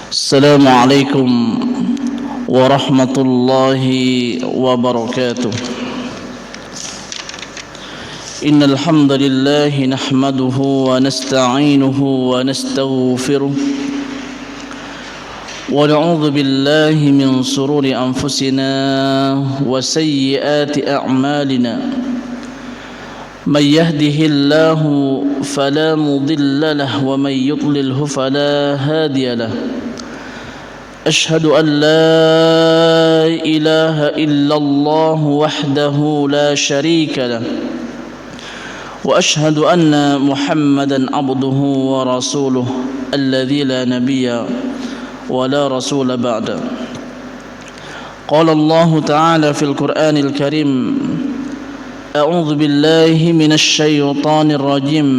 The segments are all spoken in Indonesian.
السلام عليكم ورحمة الله وبركاته. إن الحمد لله نحمده ونستعينه ونستغفره ونعوذ بالله من شرور أنفسنا وسيئات أعمالنا. من يهده الله فلا مضل له ومن يضلله فلا هادي له. أشهد أن لا إله إلا الله وحده لا شريك له وأشهد أن محمدا عبده ورسوله الذي لا نبي ولا رسول بعده. قال الله تعالى في القرآن الكريم: أعوذ بالله من الشيطان الرجيم.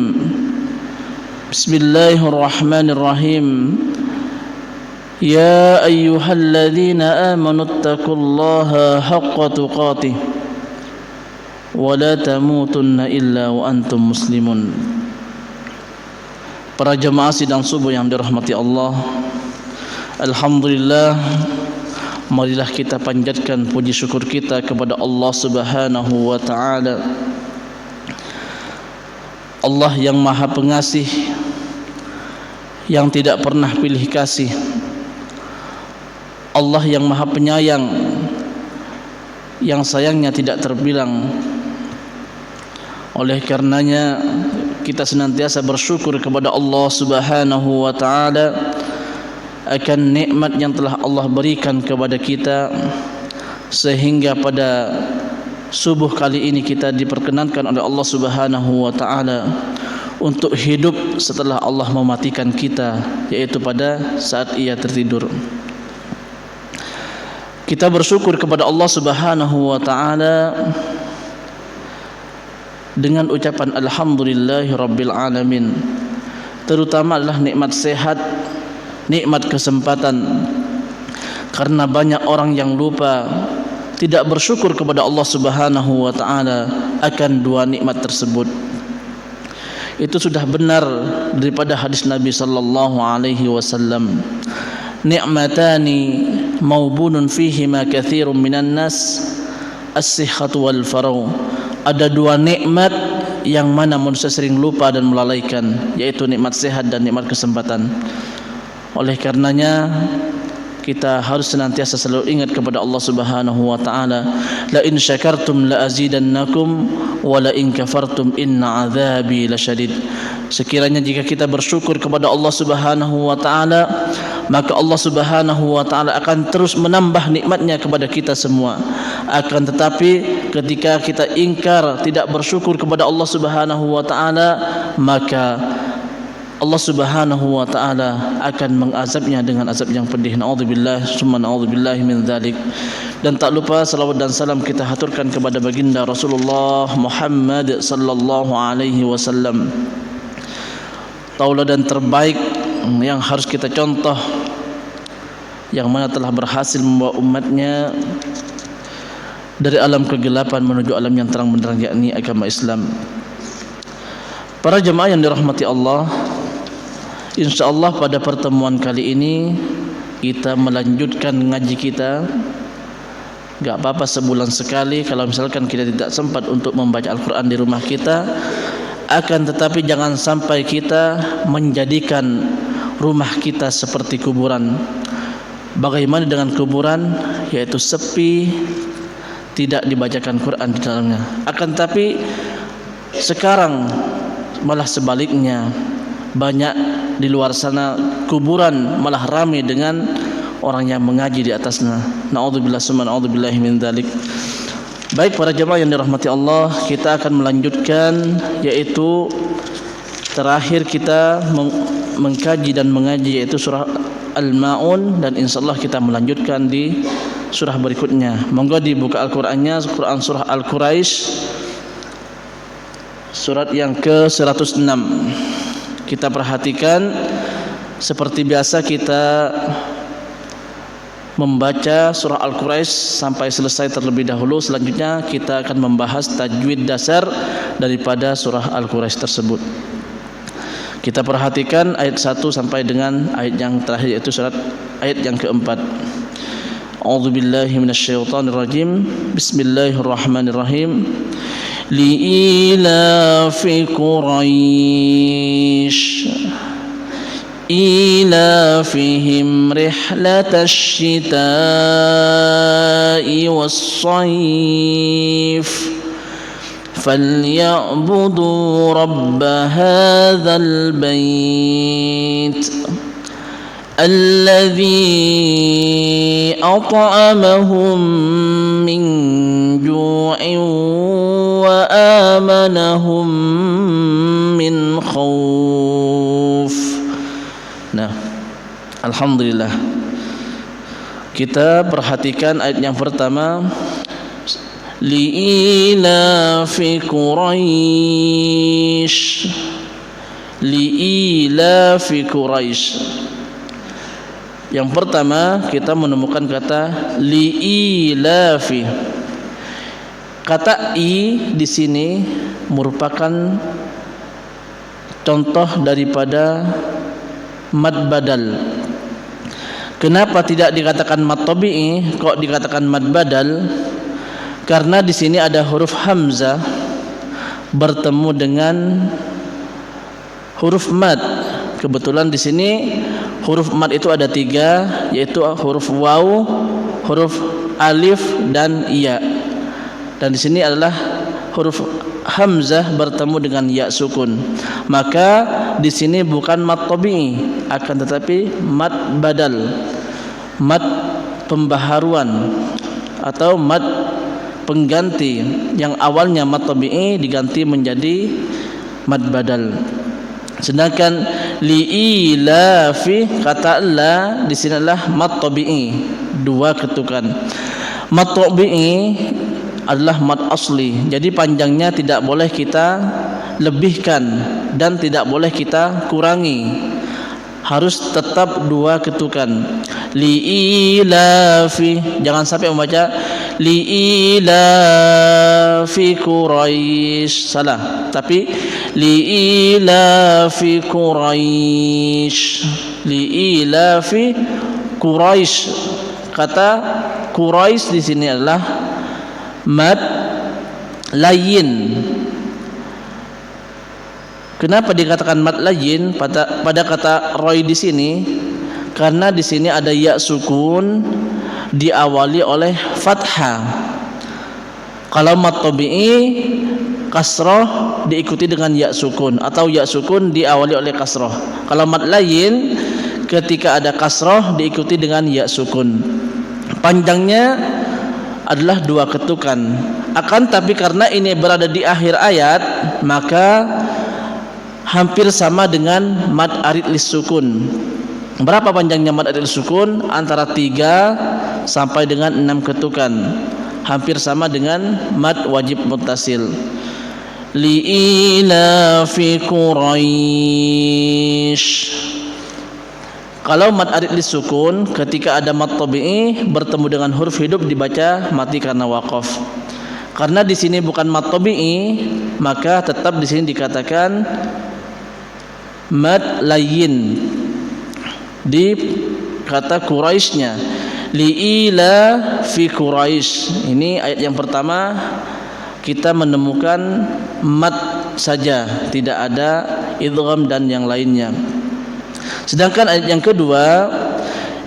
بسم الله الرحمن الرحيم. يا أيها الذين آمنوا اتقوا الله حق تقاته ولا تموتن إلا وأنتم مسلمون. Para jemaah sidang subuh yang dirahmati Allah, alhamdulillah, marilah kita panjatkan puji syukur kita kepada Allah Subhanahu wa taala. Allah yang Maha Pengasih, yang tidak pernah pilih kasih. Allah yang Maha Penyayang, yang sayangnya tidak terbilang. Oleh karenanya kita senantiasa bersyukur kepada Allah Subhanahu wa taala akan nikmat yang telah Allah berikan kepada kita, sehingga pada subuh kali ini kita diperkenankan oleh Allah Subhanahu wa taala untuk hidup setelah Allah mematikan kita, yaitu pada saat ia tertidur. Kita bersyukur kepada Allah Subhanahu wa taala dengan ucapan alhamdulillahirabbil alamin. Terutama adalah nikmat sehat, nikmat kesempatan. Karena banyak orang yang lupa, tidak bersyukur kepada Allah Subhanahu wa taala akan dua nikmat tersebut. Itu sudah benar daripada hadis Nabi sallallahu alaihi wasallam. Ni'matani maubunun fihima katsirun minan nas, as-sihhatu wal faragh. Ada dua nikmat yang mana manusia sering lupa dan melalaikan, yaitu nikmat sehat dan nikmat kesempatan. Oleh karenanya kita harus senantiasa selalu ingat kepada Allah Subhanahu wa taala, la in syakartum la azidannakum wa la in kafartum inna adzabi lasyadid. Sekiranya jika kita bersyukur kepada Allah Subhanahu wa taala, maka Allah Subhanahu wa taala akan terus menambah nikmatnya kepada kita semua. Akan tetapi ketika kita ingkar, tidak bersyukur kepada Allah Subhanahu wa taala, maka Allah Subhanahu wa taala akan mengazabnya dengan azab yang pedih. Naudzubillah summa naudzubillah min dzalik. Dan tak lupa salawat dan salam kita haturkan kepada baginda Rasulullah Muhammad sallallahu alaihi wasallam, tauladan terbaik yang harus kita contoh, yang mana telah berhasil membawa umatnya dari alam kegelapan menuju alam yang terang benderang, yakni agama Islam. Para jemaah yang dirahmati Allah, insyaallah pada pertemuan kali ini kita melanjutkan ngaji kita. Gak apa-apa sebulan sekali kalau misalkan kita tidak sempat untuk membaca Al-Quran di rumah kita. Akan tetapi jangan sampai kita menjadikan rumah kita seperti kuburan. Bagaimana dengan kuburan? Yaitu sepi, tidak dibacakan Quran di dalamnya. Akan tetapi sekarang malah sebaliknya, banyak di luar sana kuburan malah ramai dengan orang yang mengaji di atasnya. Naudzubillah summa naudzubillah min dzalik. Baik para jemaah yang dirahmati Allah, kita akan melanjutkan, yaitu terakhir kita mengkaji dan mengaji yaitu surah Al-Maun, dan insyaallah kita melanjutkan di surah berikutnya. Monggo dibuka Al-Qur'annya, Quran surah Al-Quraisy surat yang ke-106. Kita perhatikan, seperti biasa kita membaca surah Al-Quraisy sampai selesai terlebih dahulu. Selanjutnya kita akan membahas tajwid dasar daripada surah Al-Quraisy tersebut. Kita perhatikan ayat 1 sampai dengan ayat yang terakhir, yaitu surat ayat yang keempat. A'udzubillahi minasyaitonirrajim. Bismillahirrahmanirrahim. Li'ilafi Quraisy ilafihim rihlatash shita'i was-sayf فليعبدوا رب هذا البيت الذي أطعمهم من جوع وآمنهم من خوف. Nah, alhamdulillah, kita perhatikan ayat yang pertama, li'ilafi Quraisy, li'ilafi Quraisy. Yang pertama kita menemukan kata li'ilafi. Kata i di sini merupakan contoh daripada mad badal. Kenapa tidak dikatakan mad tabi'i, kok dikatakan mad badal? Karena di sini ada huruf hamzah bertemu dengan huruf mad. Kebetulan di sini huruf mad itu ada 3, yaitu huruf waw, huruf alif dan ya. Dan di sini adalah huruf hamzah bertemu dengan ya sukun. Maka di sini bukan mad tabi'i, akan tetapi mad badal, mad pembaharuan atau mad pengganti, yang awalnya mad tabi'i diganti menjadi mad badal. Sedangkan li'ilafi, kata la di sini adalah mad tabi'i, 2 ketukan. Mad tabi'i adalah mad asli, jadi panjangnya tidak boleh kita lebihkan dan tidak boleh kita kurangi, harus tetap 2 ketukan. Li'ilafi, jangan sampai membaca li'ilafi Quraisy, salah, tapi li'ilafi Quraisy, li'ilafi Quraisy. Kata Quraisy di sini adalah mad layyin. Kenapa dikatakan mad layyin pada kata roy di sini? Karena di sini ada ya sukun diawali oleh fathah. Kalau mad tabi'i kasroh diikuti dengan ya sukun, atau ya sukun diawali oleh kasroh. Kalau mad layyin ketika ada kasroh diikuti dengan ya sukun. Panjangnya adalah 2 ketukan. Akan tapi karena ini berada di akhir ayat, maka hampir sama dengan mad arid lis sukun. Berapa panjangnya mad arid lis sukun? Antara 3 sampai dengan 6 ketukan. Hampir sama dengan mad wajib muttasil. Li'ilafi Quraisy. Kalau mad arid lis sukun, ketika ada mad tabi'i bertemu dengan huruf hidup dibaca mati karena waqaf. Karena di sini bukan mad tabi'i, maka tetap di sini dikatakan mad layyin di kata Quraisynya. Li'ila fi Quraisy. Ini ayat yang pertama kita menemukan mad saja, tidak ada idgham dan yang lainnya. Sedangkan ayat yang kedua,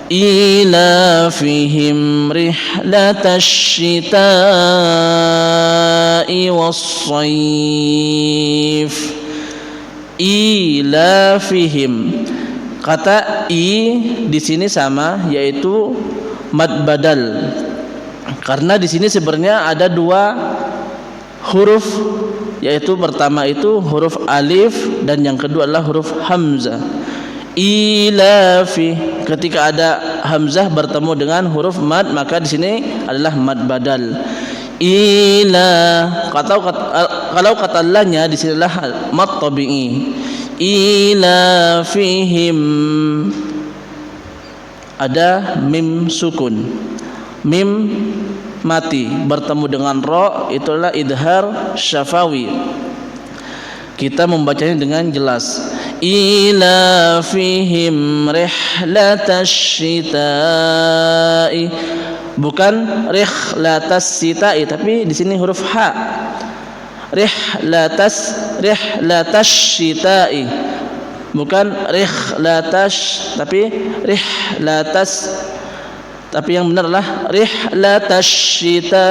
ilafihim rihlatash shita'i was-sayf. Ilafihim, kata i di sini sama, yaitu mad badal. Karena di sini sebenarnya ada 2 huruf, yaitu pertama itu huruf alif dan yang kedua adalah huruf hamzah. Ilafi, ketika ada hamzah bertemu dengan huruf mad, maka di sini adalah mad badal. Ila, kalau kata lanya di sini adalah mad tabi'i. Ila fihim, ada mim sukun, mim mati bertemu dengan ro, itulah idhar syafawi. Kita membacanya dengan jelas. ilafihim rihlatash syita'i, bukan rihlatas syita'i, tapi di sini huruf ha. Rihlatash syita'i, bukan rihlatash, tapi rihlatas, tapi yang benar adalah rihlatash syita'i.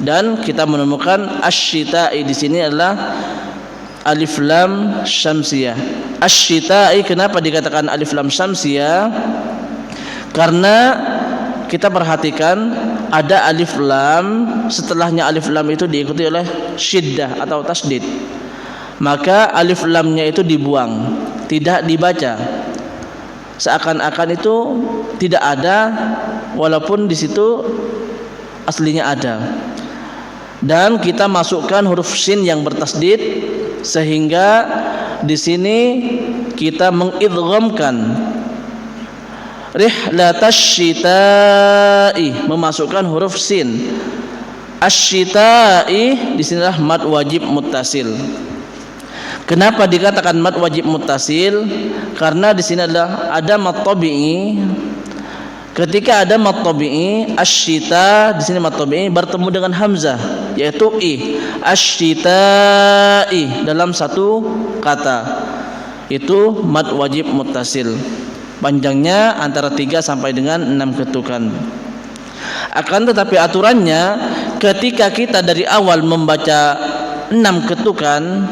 Dan kita menemukan asy-syita'i di sini adalah alif lam syamsiyah. Asy-syita'i, kenapa dikatakan alif lam syamsiyah? Karena kita perhatikan ada alif lam, setelahnya alif lam itu diikuti oleh syiddah atau tasdid. Maka alif lamnya itu dibuang, tidak dibaca. Seakan-akan itu tidak ada, walaupun di situ aslinya ada. Dan kita masukkan huruf shin yang bertasdid, sehingga di sini kita mengidghamkan rihlatash syita'i, memasukkan huruf sin. Asy-syita'i di sinilah mad wajib muttasil. Kenapa dikatakan mad wajib muttasil? Karena di sini ada mad tabi'i. Ketika ada mad tabi'i, asy-syita di sini mad tabi'i bertemu dengan hamzah, yaitu i, asy-syita'i, dalam satu kata. Itu mad wajib muttasil. Panjangnya antara 3 sampai dengan 6 ketukan. Akan tetapi aturannya, ketika kita dari awal membaca 6 ketukan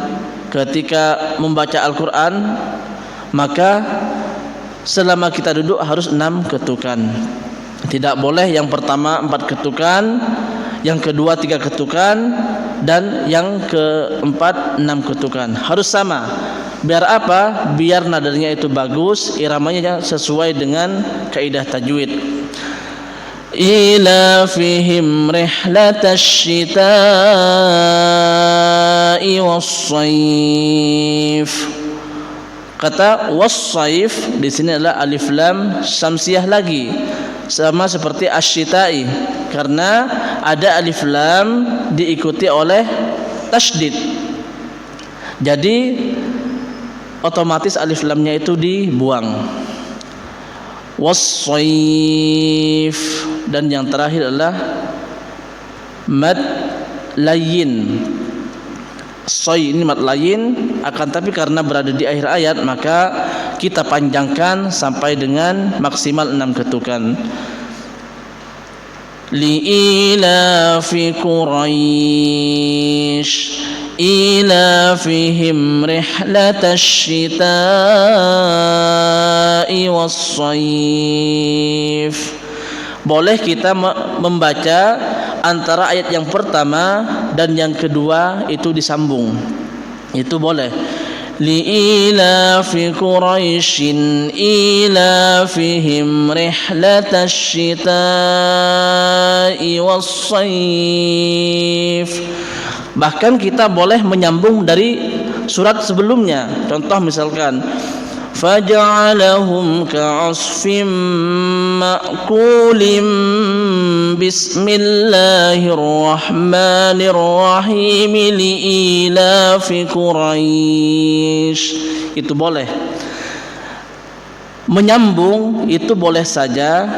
ketika membaca Al-Quran, maka selama kita duduk harus 6 ketukan. Tidak boleh yang pertama 4 ketukan, yang kedua 3 ketukan, dan yang keempat 6 ketukan. Harus sama. Biar apa? Biar nadanya itu bagus, iramanya sesuai dengan kaidah tajwid. Ilafihim rihlatash syita'i was-sayf. Kata was-sayf di sini adalah alif lam syamsiyah lagi, sama seperti asy-syita'i, karena ada alif lam diikuti oleh tasydid. Jadi otomatis alif lamnya itu dibuang. Was-sayf. Dan yang terakhir adalah mad layyin. Soy ini mad layyin, akan tapi karena berada di akhir ayat maka kita panjangkan sampai dengan maksimal 6 ketukan. Li'ilafi Quraisy ilafihim rihlatash syita'i was-sayf. Boleh kita membaca antara ayat yang pertama dan yang kedua itu disambung. Itu boleh. Li'ilafi Quraisyin ilafihim rihlatash syita'i was-sayf. Bahkan kita boleh menyambung dari surat sebelumnya. Contoh misalkan faj'alahum ka'asfim ma'kulim bismillahirrahmanirrahim li'ilafi Quraisy. Itu boleh. Menyambung itu boleh saja,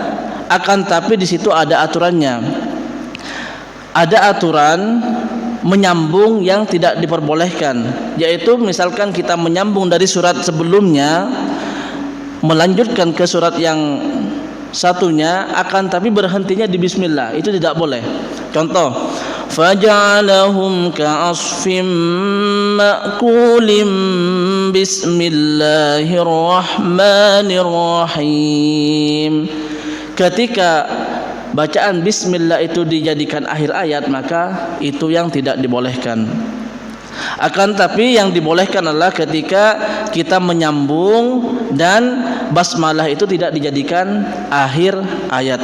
akan tapi di situ ada aturannya. Ada aturan menyambung yang tidak diperbolehkan, yaitu misalkan kita menyambung dari surat sebelumnya melanjutkan ke surat yang satunya, akan tapi berhentinya di bismillah, itu tidak boleh. Contoh, faj'alahum ka'asfim ma'kulim bismillahirrahmanirrahim. Ketika bacaan bismillah itu dijadikan akhir ayat, maka itu yang tidak dibolehkan. Akan tapi yang dibolehkan adalah ketika kita menyambung dan basmalah itu tidak dijadikan akhir ayat,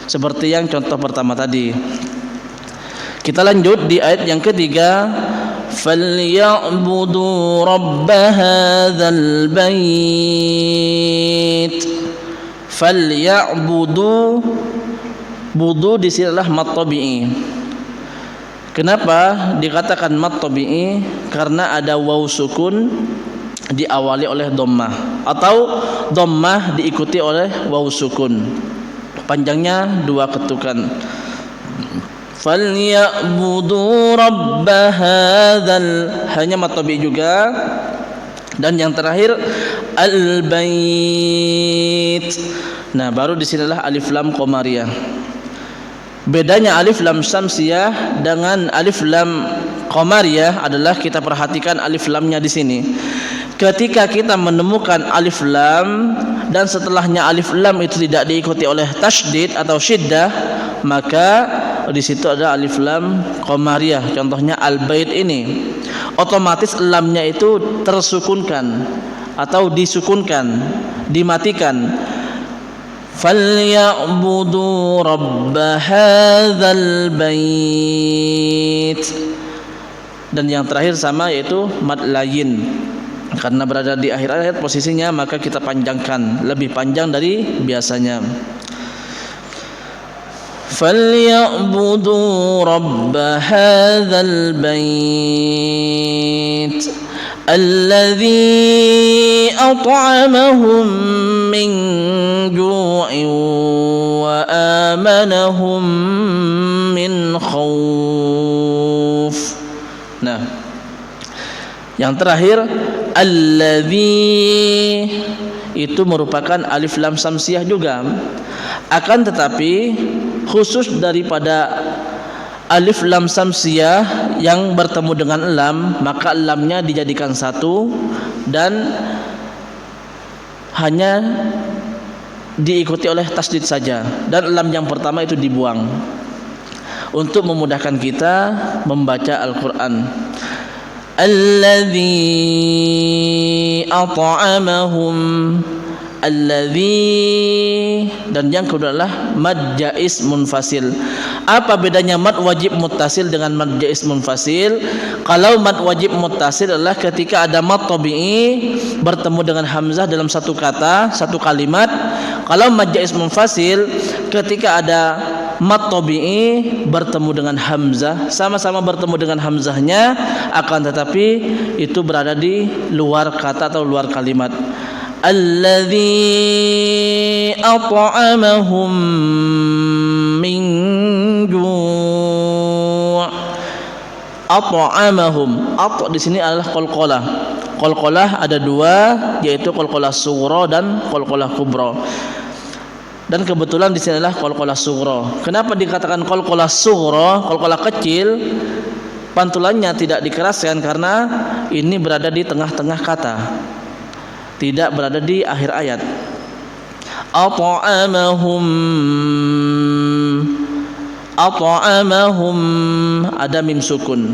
seperti yang contoh pertama tadi. Kita lanjut di ayat yang ketiga, falyabudu rabb hadzal bait. Falyabudu, budu di sini adalah mad tabi'i. Kenapa dikatakan mad tabi'i? Karena ada waw sukun diawali oleh dhammah atau dhammah diikuti oleh waw sukun. Panjangnya 2 ketukan. Falyabudu rabb hadzal, hanya mad tabi'i juga. Dan yang terakhir al-bait. Nah, baru disinilah alif lam qamariyah. Bedanya alif lam syamsiyah dengan alif lam qamariyah adalah kita perhatikan alif lamnya di sini. Ketika kita menemukan alif lam dan setelahnya alif lam itu tidak diikuti oleh tasydid atau syiddah, maka di situ ada alif lam qamariyah. Contohnya al-bait ini, otomatis lamnya itu tersukunkan atau disukunkan, dimatikan. Falyabudu rabb hadzal bait. Dan yang terakhir sama, yaitu mad layin. Karena berada di akhir ayat posisinya, maka kita panjangkan, lebih panjang dari biasanya. Falyabudu rabb hadzal bait alladzi at'amahum min ju'in wa amanahum min khauf. Nah, yang terakhir alladzi itu merupakan alif lam samsiyah juga. Akan tetapi khusus daripada alif lam samsiyah yang bertemu dengan lam, maka lamnya dijadikan satu dan hanya diikuti oleh tasdid saja, dan lam yang pertama itu dibuang untuk memudahkan kita membaca Al-Qur'an. Alladzi at'amahum, alladzi, dan yang kedua adalah mad jaiz munfasil. Apa bedanya mad wajib muttasil dengan mad jaiz munfasil? Kalau mad wajib muttasil adalah ketika ada mad tabi'i bertemu dengan hamzah dalam satu kata, satu kalimat. Kalau mad jaiz munfasil ketika ada mad tabi'i bertemu dengan hamzah, sama-sama bertemu dengan hamzahnya, akan tetapi itu berada di luar kata atau luar kalimat. Alladzi at'amahum min ju'. At'amahum, at' di sini adalah qalqalah. Qalqalah ada 2, yaitu qalqalah sughra dan qalqalah kubra. Dan kebetulan di sini adalah qalqalah sughra. Kenapa dikatakan qalqalah sughra, qalqalah kecil? Pantulannya tidak dikeraskan karena ini berada di tengah-tengah kata, tidak berada di akhir ayat. At'amahum, at'amahum ada mim sukun.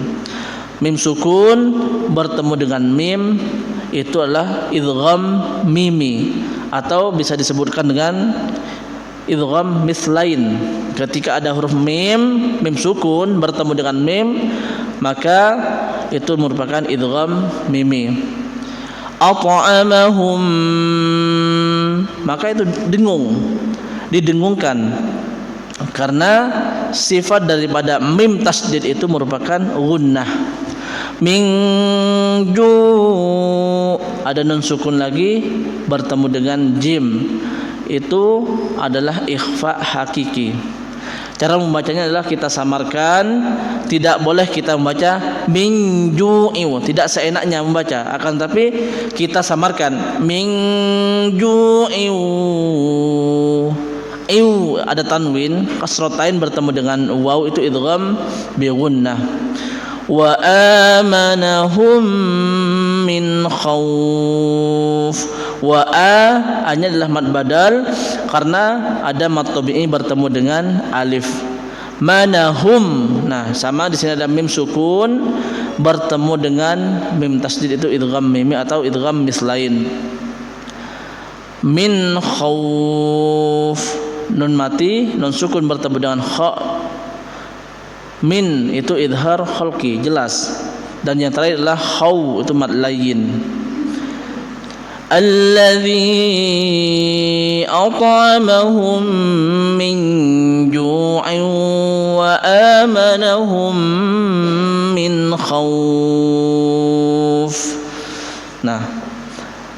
Mim sukun bertemu dengan mim itu adalah idgham mimi, atau bisa disebutkan dengan idgham mislain. Ketika ada huruf mim, mim sukun bertemu dengan mim, maka itu merupakan idgham mimi. At'amahum, maka itu dengung, didengungkan, karena sifat daripada mim tasdid itu merupakan gunnah. Min ju', ada nun sukun lagi bertemu dengan jim, itu adalah ikhfa hakiki. Cara membacanya adalah kita samarkan, tidak boleh kita membaca min ju'i, tidak seenaknya membaca, akan tapi kita samarkan min ju'i. Iu ada tanwin, kasratain bertemu dengan waw, itu idgham bi gunnah. Wa amanahum min khauf. Wa hanya adalah mad badal karena ada mad tabi'i bertemu dengan alif. Manahum, nah sama di sini ada mim sukun bertemu dengan mim tasdid, itu idgham mimi atau idgham mislain. Min khauf, nun mati, nun sukun bertemu dengan kha. Min itu idhar khalqi, jelas. Dan yang terakhir adalah khaw, itu mad layin. Alladzi أطعمهم من جوع وآمنهم من خوف. Nah,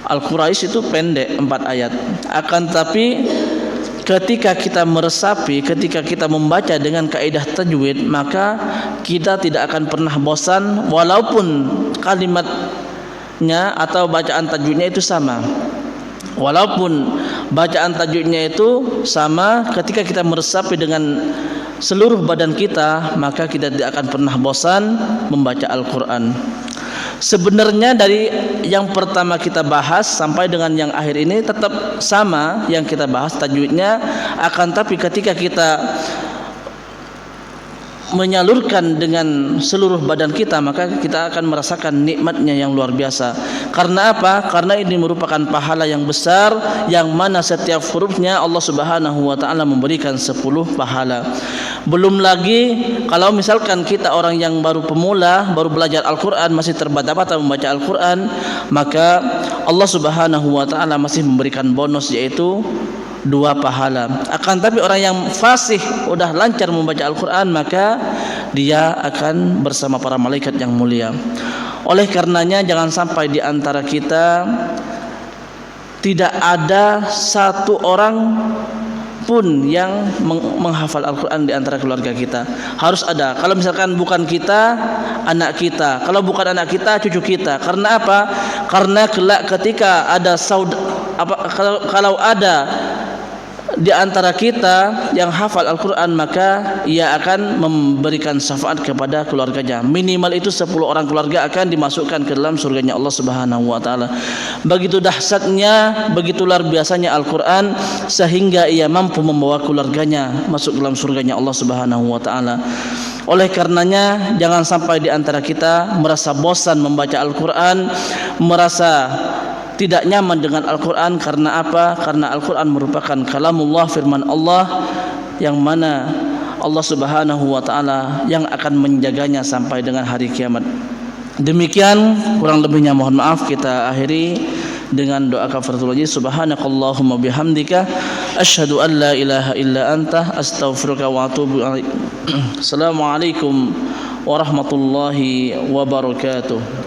Al-Quraisy itu pendek 4 ayat. Akan tapi ketika kita meresapi, ketika kita membaca dengan kaidah tajwid, maka kita tidak akan pernah bosan walaupun kalimatnya atau bacaan tajwidnya itu sama. Walaupun bacaan tajwidnya itu sama, ketika kita meresapi dengan seluruh badan kita, maka kita tidak akan pernah bosan membaca Al-Qur'an. Sebenarnya dari yang pertama kita bahas sampai dengan yang akhir ini tetap sama yang kita bahas tajwidnya, akan tapi ketika kita menyalurkan dengan seluruh badan kita, maka kita akan merasakan nikmatnya yang luar biasa. Karena apa? Karena ini merupakan pahala yang besar, yang mana setiap hurufnya Allah Subhanahu wa taala memberikan 10 pahala. Belum lagi kalau misalkan kita orang yang baru pemula, baru belajar Al-Qur'an, masih terbata-bata membaca Al-Qur'an, maka Allah Subhanahu wa taala masih memberikan bonus, yaitu 2 pahala. Akan tapi orang yang fasih, udah lancar membaca Al-Qur'an, maka dia akan bersama para malaikat yang mulia. Oleh karenanya jangan sampai di antara kita tidak ada satu orang pun yang menghafal Al-Qur'an di antara keluarga kita. Harus ada. Kalau misalkan bukan kita, anak kita. Kalau bukan anak kita, cucu kita. Karena apa? Karena kelak ketika ada kalau ada di antara kita yang hafal Al-Qur'an, maka ia akan memberikan syafaat kepada keluarganya. Minimal itu 10 orang keluarga akan dimasukkan ke dalam surganya Allah Subhanahu wa taala. Begitu dahsyatnya, begitu luar biasanya Al-Qur'an, sehingga ia mampu membawa keluarganya masuk dalam surganya Allah Subhanahu wa taala. Oleh karenanya jangan sampai di antara kita merasa bosan membaca Al-Qur'an, merasa tidak nyaman dengan Al-Qur'an. Karena apa? Karena Al-Qur'an merupakan kalamullah, firman Allah, yang mana Allah Subhanahu wa taala yang akan menjaganya sampai dengan hari kiamat. Demikian kurang lebihnya mohon maaf, kita akhiri dengan doa kafaratul majlis. Subhanakallahumma bihamdika asyhadu an la ilaha illa anta astaghfiruka wa atubu ilaik. Assalamualaikum warahmatullahi wabarakatuh.